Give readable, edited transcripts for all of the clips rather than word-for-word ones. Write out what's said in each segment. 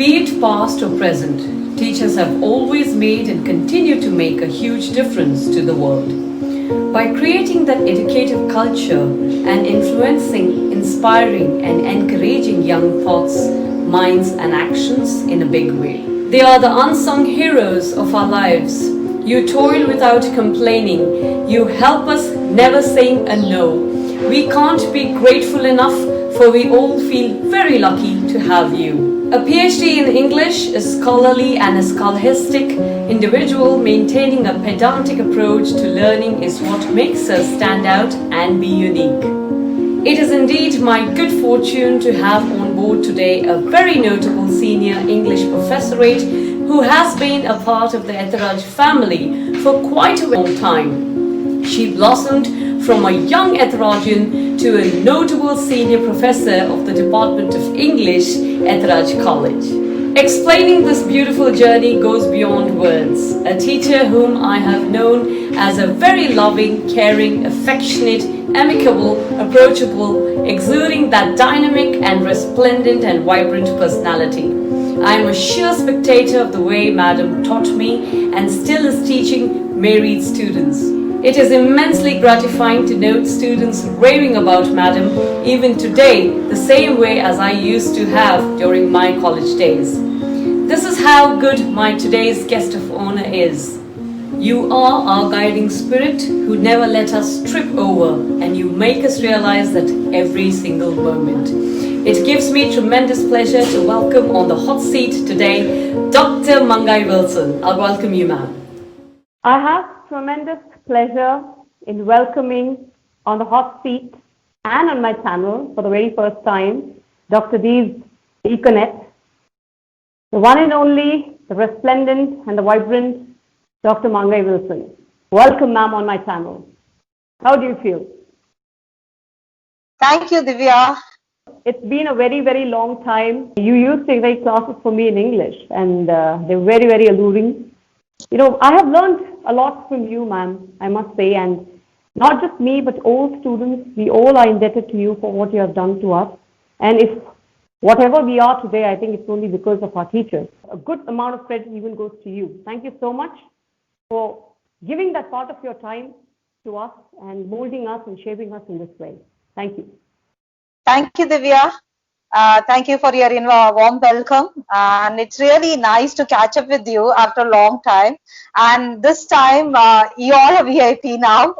Be it past or present, teachers have always made and continue to make a huge difference to the world. By creating that educative culture and influencing, inspiring, and encouraging young thoughts, minds, and actions in a big way. They are the unsung heroes of our lives. You toil without complaining. You help us never saying a no. We can't be grateful enough, for we all feel very lucky to have you. A PhD in English, a scholarly and a scholastic individual maintaining a pedantic approach to learning is what makes us stand out and be unique. It is indeed my good fortune to have on board today a very notable senior English professorate who has been a part of the Etharaj family for quite a long time. She blossomed from a young Etharajian to a notable senior professor of the Department of English, Etharaj College. Explaining this beautiful journey goes beyond words. A teacher whom I have known as a very loving, caring, affectionate, amicable, approachable, exuding that dynamic and resplendent and vibrant personality. I am a sheer spectator of the way Madam taught me and still is teaching married students. It is immensely gratifying to note students raving about Madam even today the same way as I used to have during my college days. This is how good my today's guest of honor is. You are our guiding spirit who never let us trip over, and you make us realize that every single moment. It gives me tremendous pleasure to welcome on the hot seat today, Dr. Mangai Wilson. I'll welcome you, ma'am. I have tremendous pleasure in welcoming on the hot seat and on my channel for the very first time, Dr. Dee's EcoNet, the one and only, the resplendent and the vibrant Dr. Mangai Wilson. Welcome, ma'am, on my channel. How do you feel? Thank you, Divya. It's been a very, very long time. You used to take classes for me in English, and they're very, very alluring. You know, I have learned a lot from you, ma'am, I must say, and not just me, but all students, we all are indebted to you for what you have done to us. And if whatever we are today, I think it's only because of our teachers. A good amount of credit even goes to you. Thank you so much for giving that part of your time to us and molding us and shaping us in this way. Thank you. Thank you, Divya. Thank you for your warm welcome. And it's really nice to catch up with you after a long time. And this time, you are a VIP now.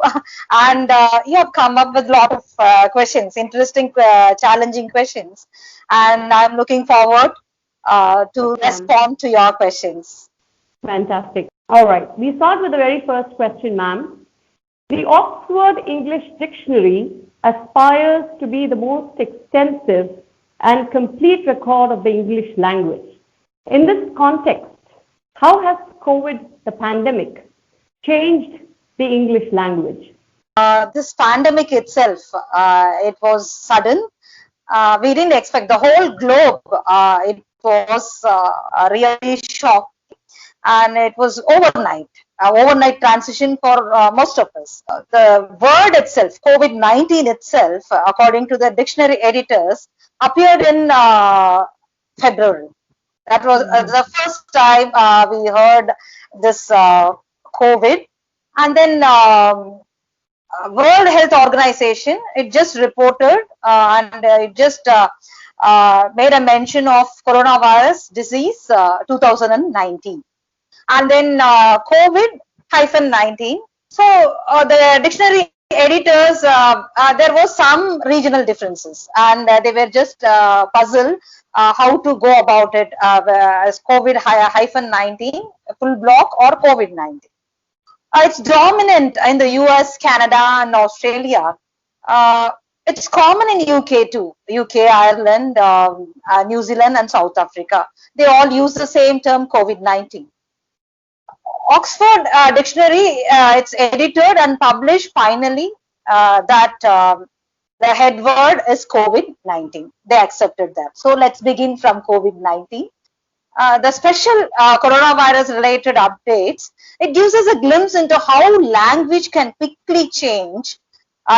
And you have come up with a lot of questions, interesting, challenging questions. And I'm looking forward to respond to your questions. Fantastic. All right. We start with the very first question, ma'am. The Oxford English Dictionary aspires to be the most extensive and complete record of the English language. In this context, how has COVID, the pandemic, changed the English language? This pandemic itself, it was sudden. We didn't expect the whole globe. It was really shocking, and it was overnight transition for most of us. The word itself, COVID-19 itself, according to the dictionary editors, appeared in February. That was the first time we heard this COVID. And then World Health Organization, it just reported and it just made a mention of coronavirus disease 2019. And then COVID-19. So the dictionary editors, there was some regional differences, and they were just puzzled how to go about it as COVID-19, full block, or COVID-19. It's dominant in the US, Canada, and Australia. It's common in UK too. UK, Ireland, New Zealand, and South Africa. They all use the same term, COVID-19. Oxford Dictionary, it's edited and published finally that the head word is COVID-19. They accepted that. So let's begin from COVID-19. The special coronavirus related updates, it gives us a glimpse into how language can quickly change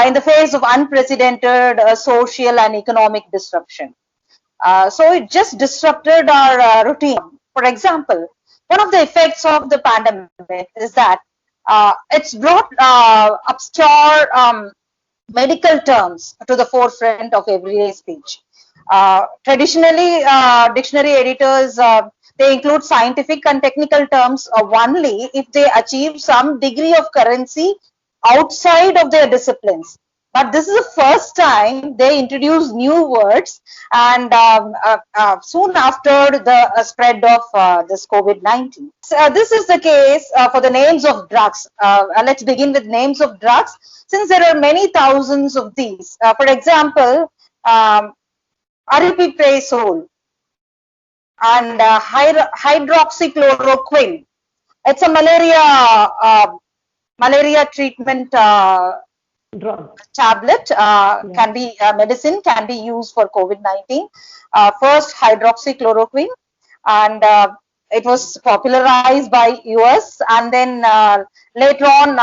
in the face of unprecedented social and economic disruption. So it just disrupted our routine. For example, one of the effects of the pandemic is that it's brought obscure medical terms to the forefront of everyday speech. Traditionally, dictionary editors they include scientific and technical terms only if they achieve some degree of currency outside of their disciplines. But this is the first time they introduce new words, and soon after the spread of this COVID-19. So, this is the case for the names of drugs. Let's begin with names of drugs, since there are many thousands of these. For example, aripiprazole and hydroxychloroquine. It's a malaria treatment Drug. tablet, can be medicine, can be used for COVID-19. First hydroxychloroquine, and it was popularized by US, and then later on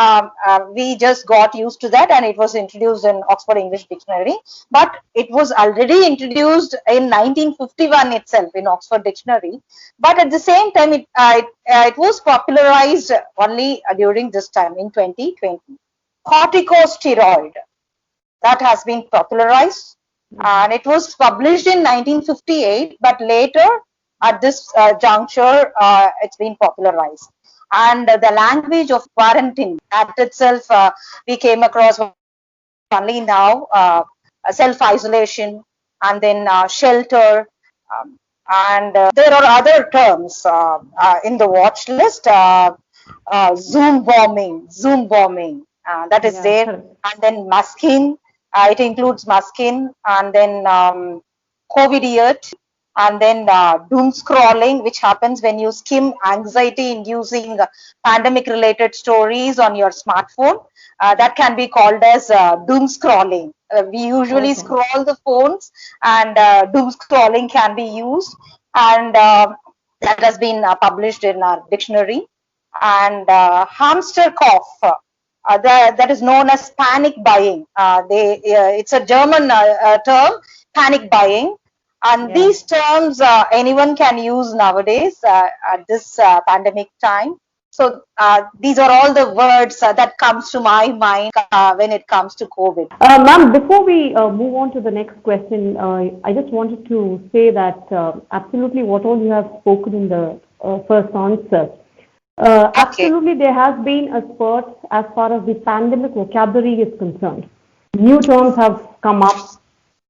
we just got used to that, and it was introduced in Oxford English Dictionary. But it was already introduced in 1951 itself in Oxford Dictionary, but at the same time it was popularized only during this time in 2020. Corticosteroid, that has been popularized, and it was published in 1958, but later at this juncture it's been popularized. And the language of quarantine, that itself we came across only now, self-isolation, and then shelter, and there are other terms in the watch list. Zoom bombing, that is there, Correct. and then masking, it includes masking, and then covidiot, and then doom scrolling, which happens when you skim anxiety-inducing pandemic-related stories on your smartphone. That can be called as doom scrolling. We usually Okay. scroll the phones, and doom scrolling can be used, and that has been published in our dictionary. And hamster cough, that is known as panic buying. It's a German term, panic buying. And Yeah. these terms anyone can use nowadays at this pandemic time. So these are all the words that comes to my mind when it comes to COVID. Ma'am, before we move on to the next question, I just wanted to say that absolutely what all you have spoken in the first answer. Okay. Absolutely, there has been a spurt as far as the pandemic vocabulary is concerned. New terms have come up,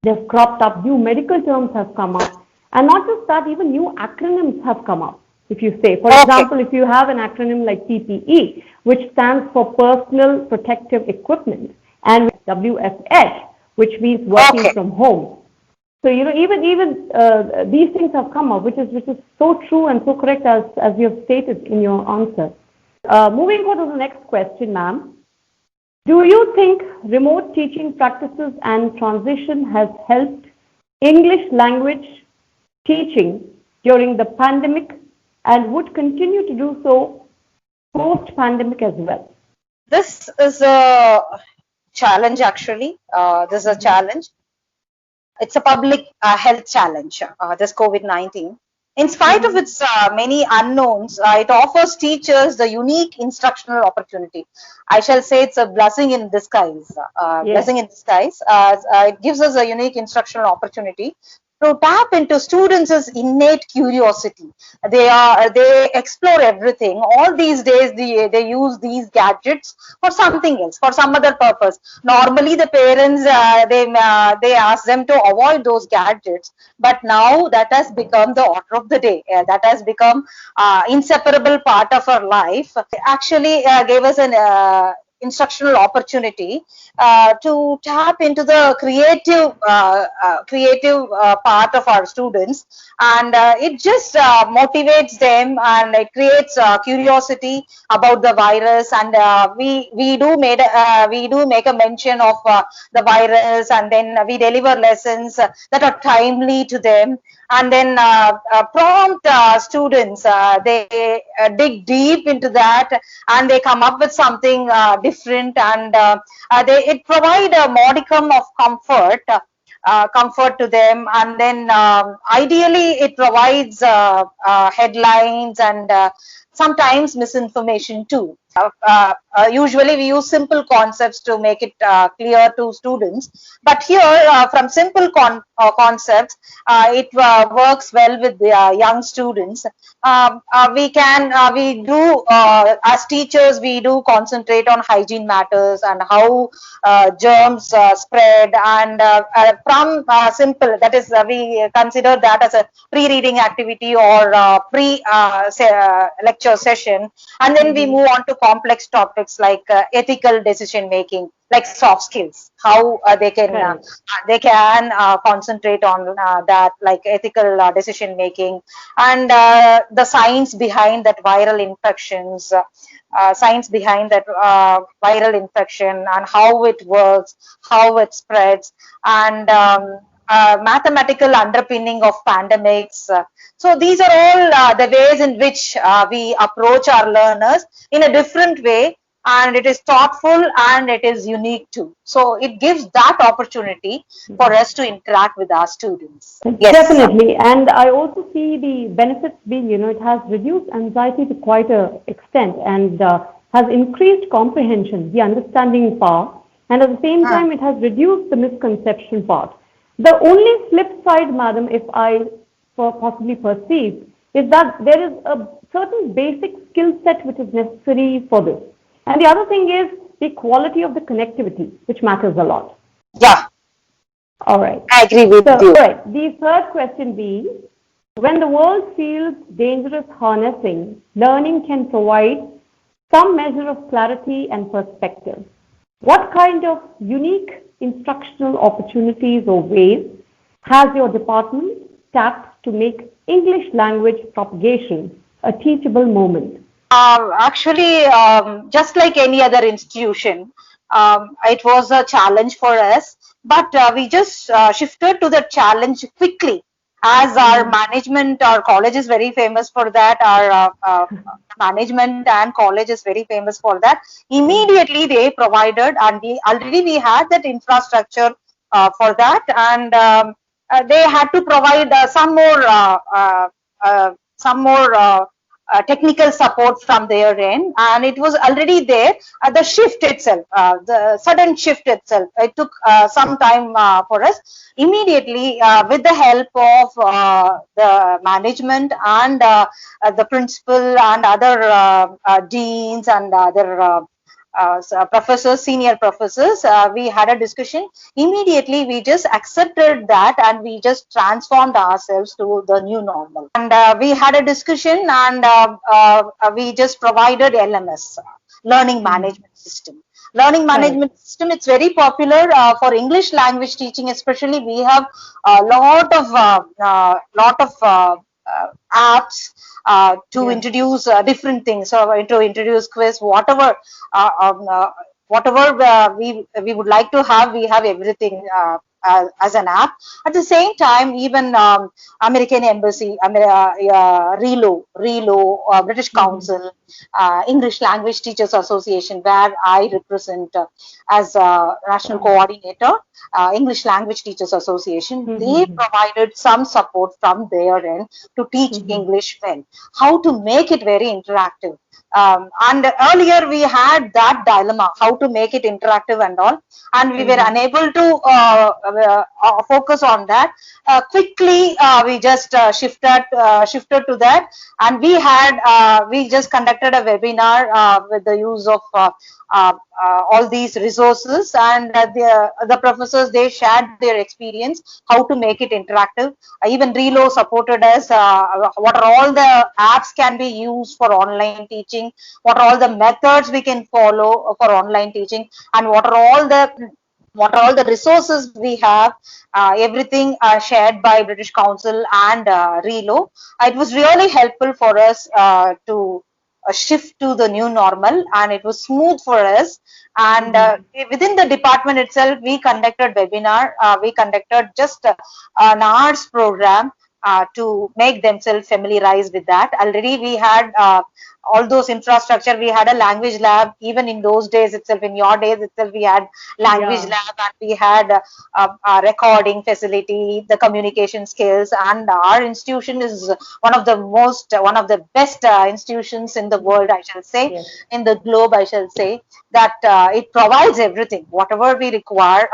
they've cropped up, new medical terms have come up, and not just that, even new acronyms have come up. If you say, for Okay. example, if you have an acronym like PPE, which stands for Personal Protective Equipment, and WFH, which means working Okay. from home. So even these things have come up, which is so true and so correct as you have stated in your answer. Moving on to the next question, ma'am. Do you think remote teaching practices and transition has helped English language teaching during the pandemic and would continue to do so post-pandemic as well? This is a challenge, actually. This is a challenge. It's a public health challenge, this COVID-19. In spite of its many unknowns, it offers teachers the unique instructional opportunity. I shall say it's a blessing in disguise. Yes. Blessing in disguise. It gives us a unique instructional opportunity to tap into students' innate curiosity. They explore everything. All these days they use these gadgets for something else, for some other purpose. Normally the parents they ask them to avoid those gadgets, but now that has become the order of the day. That has become inseparable part of our life. It actually gave us an instructional opportunity to tap into the creative part of our students, and it just motivates them, and it creates curiosity about the virus, and we do make a mention of the virus, and then we deliver lessons that are timely to them, and then prompt students, they dig deep into that, and they come up with something different, and it provide a modicum of comfort comfort to them, and then ideally it provides headlines and sometimes misinformation too. Usually we use simple concepts to make it clear to students, but here from simple concepts, it works well with the young students. We do, as teachers, we do concentrate on hygiene matters and how germs spread, and from simple, that is, we consider that as a pre-reading activity or lecture session, and then we move on to complex topics like ethical decision making, like soft skills, how they can concentrate on that, like ethical decision making, and the science behind that viral infections, science behind that viral infection and how it works, how it spreads, and mathematical underpinning of pandemics. So these are all the ways in which we approach our learners in a different way, and it is thoughtful and it is unique too. So it gives that opportunity for us to interact with our students. Yes. Definitely. And I also see the benefits being, it has reduced anxiety to quite an extent and has increased comprehension, the understanding part. And at the same time, it has reduced the misconception part. The only flip side, madam, if I possibly perceive, is that there is a certain basic skill set which is necessary for this. And the other thing is the quality of the connectivity, which matters a lot. Yeah. All right. I agree with you. All right. The third question being, when the world feels dangerous harnessing, learning can provide some measure of clarity and perspective. What kind of unique instructional opportunities or ways has your department tapped to make English language propagation a teachable moment? Actually, just like any other institution, it was a challenge for us, but we just shifted to the challenge quickly. As our management, our college is very famous for that. Our management and college is very famous for that. Immediately they provided, and we had that infrastructure for that, and they had to provide technical support from their end, and it was already there. The shift itself, the sudden shift itself, it took some time for us. Immediately, with the help of the management and the principal and other deans and other professors, senior professors, we had a discussion. Immediately, we just accepted that and we just transformed ourselves to the new normal. And we had a discussion, and we just provided LMS, Learning Management System. Learning Management System, it's very popular for English language teaching, especially. We have a lot of apps to introduce different things, so to introduce quiz, whatever we would like to have, we have everything as an app. At the same time, even American Embassy, RELO, British Council, English Language Teachers Association, where I represent as National Coordinator, English Language Teachers Association, they provided some support from their end to teach English well, how to make it very interactive. And earlier we had that dilemma, how to make it interactive and all, and we were unable to focus on that. Quickly, we just shifted to that, and we just conducted a webinar with the use of all these resources, and the professors, they shared their experience how to make it interactive. Even RELO supported us. What are all the apps can be used for online teaching? What are all the methods we can follow for online teaching? And what are all the resources we have? Everything shared by British Council and RELO. It was really helpful for us to shift to the new normal, and it was smooth for us. And within the department itself, we conducted webinar. We conducted just an hours program to make themselves familiarized with that. Already we had all those infrastructure. We had a language lab. Even in those days itself, in your days itself, we had language Yeah. lab, and we had a recording facility, the communication skills. And our institution is one of the best institutions in the world, I shall say, Yes. in the globe, I shall say, that it provides everything, whatever we require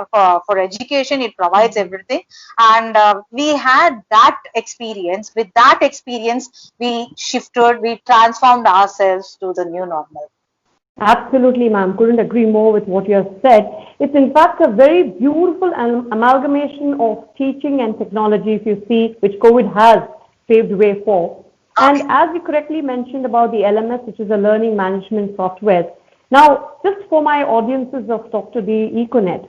for education, it provides everything. And we had that experience. With that experience, we shifted, we transformed ourselves to the new normal. Absolutely, ma'am. Couldn't agree more with what you have said. It's in fact a very beautiful amalgamation of teaching and technology, if you see, which COVID has paved way for. And Okay. as you correctly mentioned about the LMS, which is a learning management software. Now, just for my audiences of Dr. D EcoNet,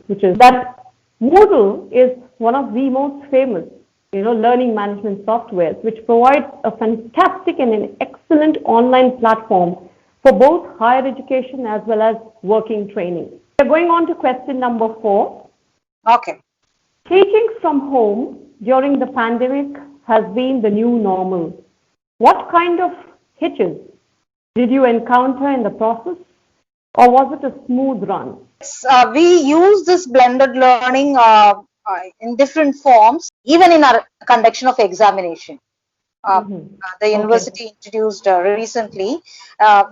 which is that Moodle is one of the most famous, learning management softwares, which provides a fantastic and an excellent online platform for both higher education as well as working training. We're going on to question number 4. Okay. Teaching from home during the pandemic has been the new normal. What kind of hitches did you encounter in the process, or was it a smooth run? We use this blended learning in different forms, even in our conduction of examination. The Okay. university introduced recently,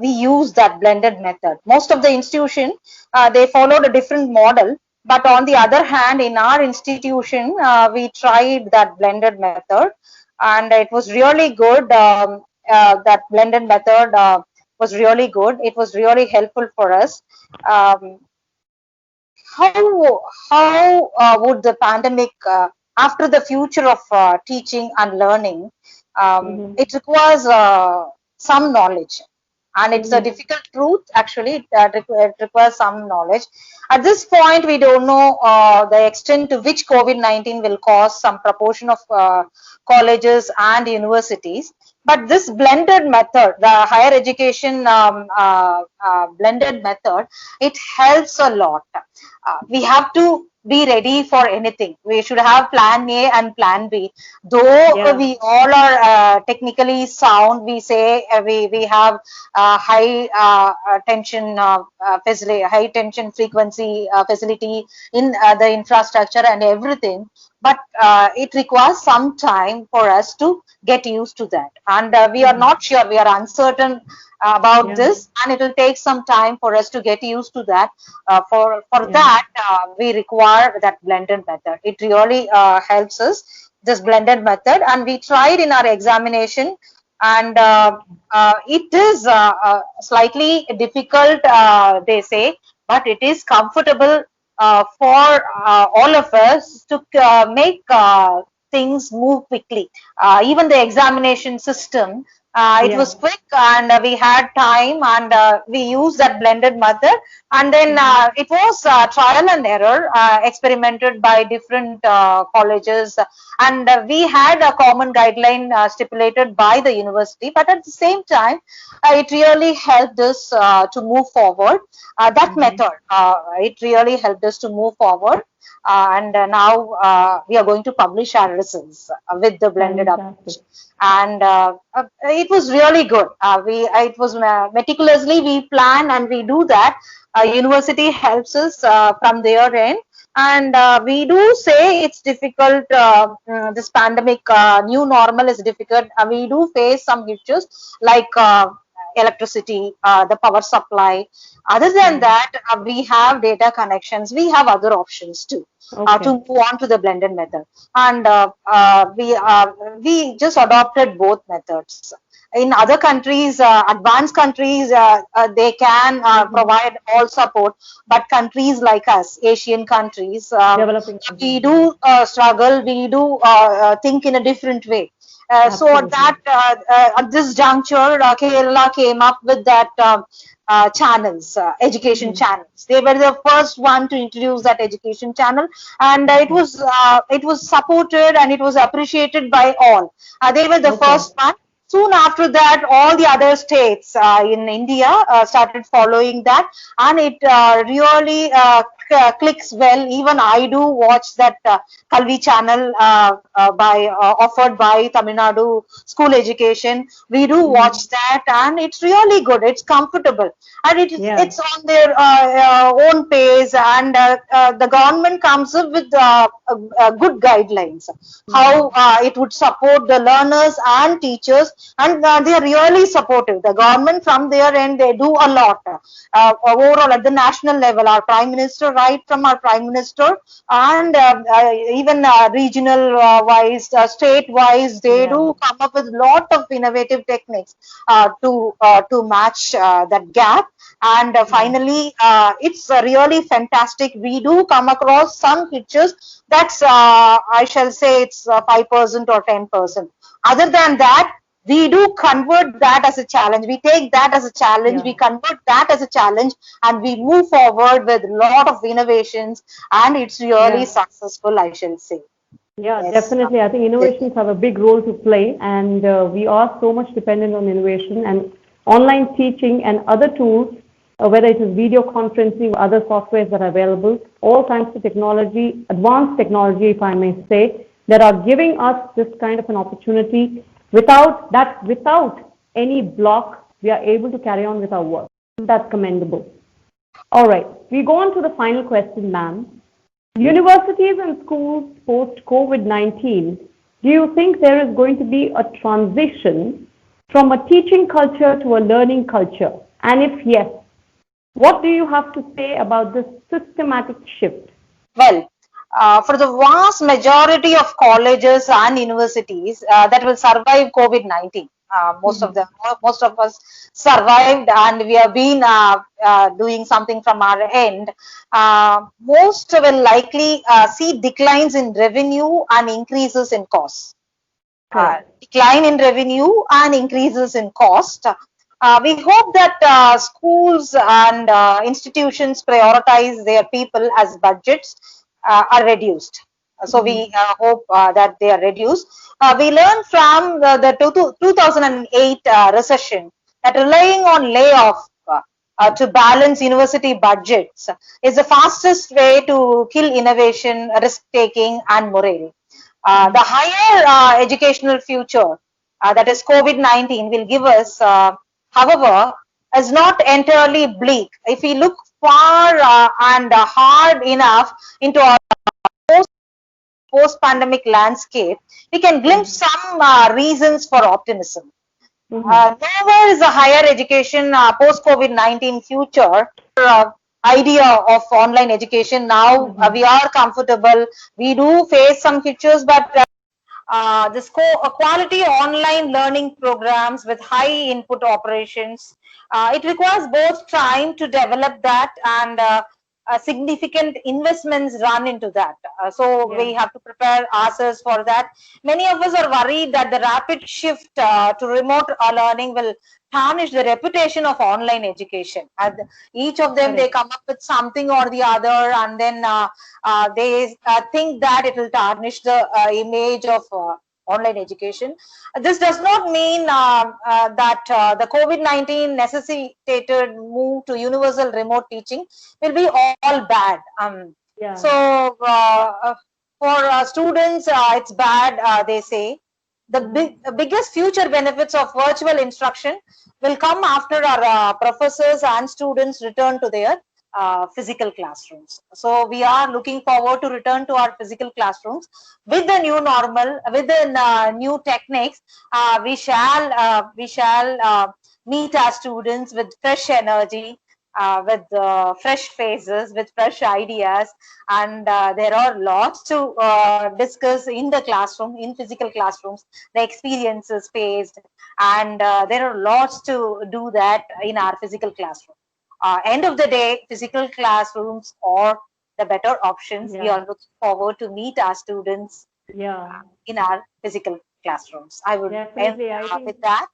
we use that blended method. Most of the institution, they followed a different model, but on the other hand, in our institution, we tried that blended method, and it was really good. That blended method was really good. It was really helpful for us. Um, how would the pandemic, after the future of teaching and learning, it requires some knowledge, and it's a difficult truth. Actually, it requires some knowledge. At this point, we don't know the extent to which COVID-19 will cause some proportion of colleges and universities. But this blended method, the higher education blended method, it helps a lot. We have to be ready for anything. We should have plan A and plan B. Though Yeah. we all are technically sound, we say we have high tension facility, high tension frequency facility in the infrastructure and everything. But it requires some time for us to get used to that, and we are not sure. We are uncertain about Yeah. this, and it will take some time for us to get used to that. For Yeah. that, we require that blended method. It really helps us, this blended method, and we tried in our examination, and it is slightly difficult, they say, but it is comfortable for all of us to make things move quickly. Even the examination system, it Yeah. was quick, and we had time, and we used that blended method. And then it was trial and error, experimented by different colleges, and we had a common guideline stipulated by the university. But at the same time, it really helped us to move forward. That method, it really helped us to move forward. And now we are going to publish our results with the blended Fantastic. approach, and it was really good. It was meticulously we plan and we do that. University helps us from their end, and we do say it's difficult. This pandemic, new normal is difficult. We do face some issues like electricity, the power supply. Other than that, we have data connections. We have other options too. Okay. To move on to the blended method, and we just adopted both methods. In other countries, advanced countries, they can provide all support, but countries like us, Asian countries, Developing we countries. do struggle. We do think in a different way. So at Absolutely. that, at this juncture, Kerala came up with that channels, education channels. They were the first one to introduce that education channel, and it was supported and it was appreciated by all. They were the Okay. first one. Soon after that, all the other states in India started following that, and it really clicks well. Even I do watch that Kalvi channel offered by Tamil Nadu School Education. We do watch that, and it's really good. It's comfortable, and Yeah. it's on their own pace, and the government comes up with good guidelines how it would support the learners and teachers, and they are really supportive. The government from their end, they do a lot. Overall at the national level, our prime minister, right from our prime minister, and even regional wise, state wise, they Yeah. do come up with lot of innovative techniques to match that gap. And finally, it's really fantastic. We do come across some pictures that's I shall say it's 5% or 10%. Other than that, we do convert that as a challenge. We take that as a challenge. Yeah. We convert that as a challenge, and we move forward with a lot of innovations. And it's really Yeah. successful, I shall say. Yeah, Yes. definitely. I think innovations have a big role to play, and we are so much dependent on innovation and online teaching and other tools, whether it is video conferencing or other softwares that are available, all kinds of technology, advanced technology, if I may say, that are giving us this kind of an opportunity. Without any block, we are able to carry on with our work. That's commendable. All right, we go on to the final question, ma'am. Universities and schools post COVID-19, do you think there is going to be a transition from a teaching culture to a learning culture? And if yes, what do you have to say about this systematic shift? Well, for the vast majority of colleges and universities that will survive COVID-19, most of us survived, and we have been doing something from our end. Most will likely see declines in revenue and increases in costs. Correct. Decline in revenue and increases in cost. We hope that schools and institutions prioritize their people as budgets are reduced. So we hope that they are reduced. We learned from the 2008 recession that relying on layoff to balance university budgets is the fastest way to kill innovation, risk taking, and morale. The higher educational future, that is COVID-19, will give us, however, is not entirely bleak. If we look far and hard enough into our post-pandemic landscape, we can glimpse some reasons for optimism. Nowhere is a higher education post COVID-19 future idea of online education. Now we are comfortable. We do face some features, but this quality online learning programs with high input operations, it requires both time to develop that and significant investments run into that. So we have to prepare ourselves for that. Many of us are worried that the rapid shift to remote learning will tarnish the reputation of online education. And each of them, they come up with something or the other, and then they think that it will tarnish the image of online education. This does not mean that the COVID-19 necessitated move to universal remote teaching will be all bad. So for students, it's bad, they say. The biggest future benefits of virtual instruction will come after our professors and students return to their physical classrooms. So we are looking forward to return to our physical classrooms with the new normal, with the new techniques. We shall meet our students with fresh energy, with fresh faces, with fresh ideas, and there are lots to discuss in the classroom, in physical classrooms, the experiences faced, and there are lots to do that in our physical classroom. End of the day, physical classrooms are the better options. We are looking forward to meet our students in our physical classrooms. I would end with that.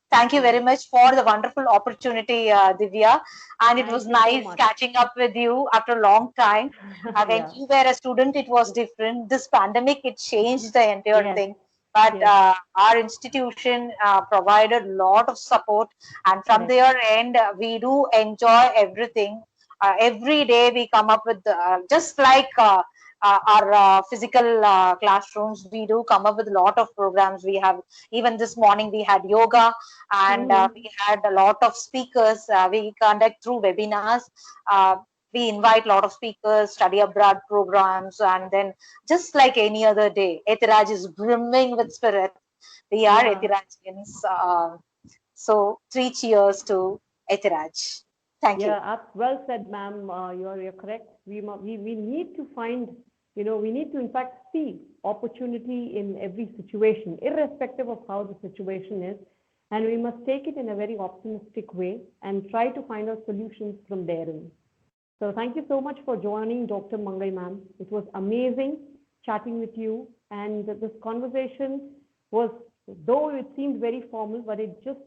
Thank you very much for the wonderful opportunity, Divya. And it was nice catching up with you after a long time. When you were a student, it was different. This pandemic, it changed the entire thing. But our institution provided a lot of support, and from their end, we do enjoy everything. Every day we come up with just like our physical classrooms, we do come up with a lot of programs. We have, even this morning we had yoga, and we had a lot of speakers. We conduct through webinars. We invite a lot of speakers, study abroad programs, and then just like any other day, Etiraj is brimming with spirit. We are Yeah. Etirajians. So 3 cheers to Etiraj. Thank you. Yeah, well said, ma'am. You're correct. We need to find, we need to in fact see opportunity in every situation, irrespective of how the situation is, and we must take it in a very optimistic way and try to find out solutions from therein. So thank you so much for joining, Dr. Mangai, ma'am. It was amazing chatting with you, and this conversation was, though it seemed very formal, but it just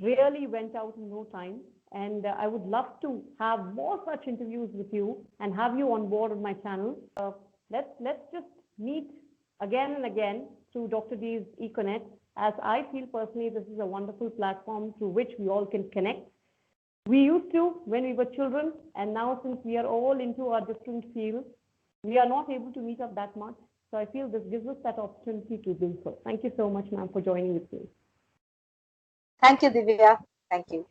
really went out in no time. And I would love to have more such interviews with you and have you on board on my channel. Let's just meet again and again through Dr. D's EcoNet, as I feel personally this is a wonderful platform through which we all can connect. We used to when we were children, and now since we are all into our different fields, we are not able to meet up that much. So I feel this gives us that opportunity to do so. Thank you so much, ma'am, for joining with me. Thank you, Divya. Thank you.